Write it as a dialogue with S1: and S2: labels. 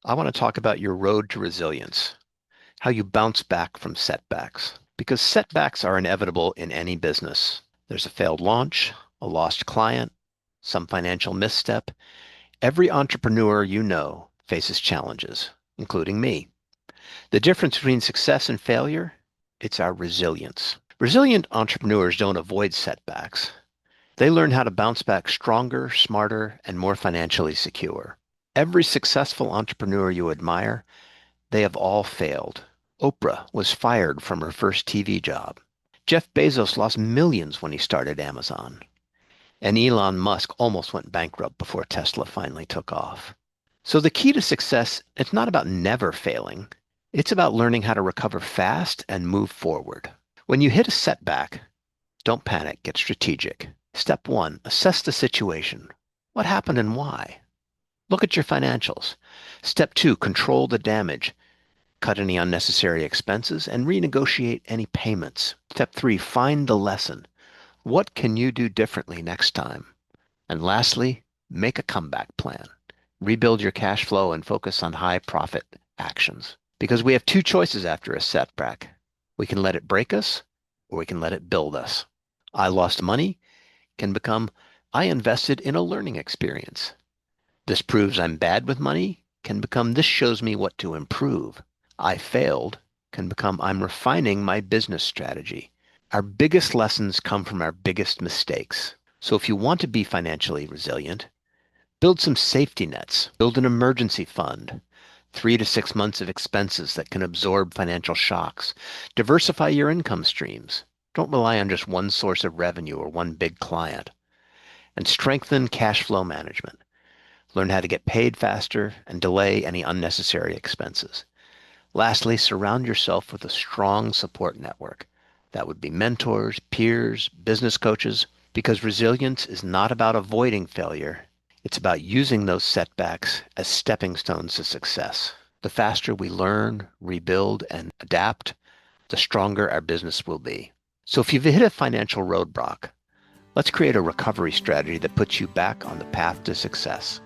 S1: I want to talk about your road to resilience, how you bounce back from setbacks. Because setbacks are inevitable in any business. There's a failed launch, a lost client, some financial misstep. Every entrepreneur you know faces challenges, including me. The difference between success and failure, it's our resilience. Resilient entrepreneurs don't avoid setbacks. They learn how to bounce back stronger, smarter, and more financially secure. Every successful entrepreneur you admire, they have all failed. Oprah was fired from her first TV job. Jeff Bezos lost millions when he started Amazon. And Elon Musk almost went bankrupt before Tesla finally took off. So the key to success, it's not about never failing. It's about learning how to recover fast and move forward. When you hit a setback, don't panic, get strategic. Step one, assess the situation. What happened and why? Look at your financials. Step two, control the damage. Cut any unnecessary expenses and renegotiate any payments. Step three, find the lesson. What can you do differently next time? And lastly, make a comeback plan. Rebuild your cash flow and focus on high profit actions. Because we have two choices after a setback. We can let it break us or we can let it build us. I lost money can become I invested in a learning experience. This proves I'm bad with money can become this shows me what to improve. I failed can become I'm refining my business strategy. Our biggest lessons come from our biggest mistakes. So if you want to be financially resilient, build some safety nets, build an emergency fund, 3 to 6 months of expenses that can absorb financial shocks. Diversify your income streams. Don't rely on just one source of revenue or one big client. And strengthen cash flow management. Learn how to get paid faster and delay any unnecessary expenses. Lastly, surround yourself with a strong support network. That would be mentors, peers, business coaches, because resilience is not about avoiding failure. It's about using those setbacks as stepping stones to success. The faster we learn, rebuild, and adapt, the stronger our business will be. So if you've hit a financial roadblock, let's create a recovery strategy that puts you back on the path to success.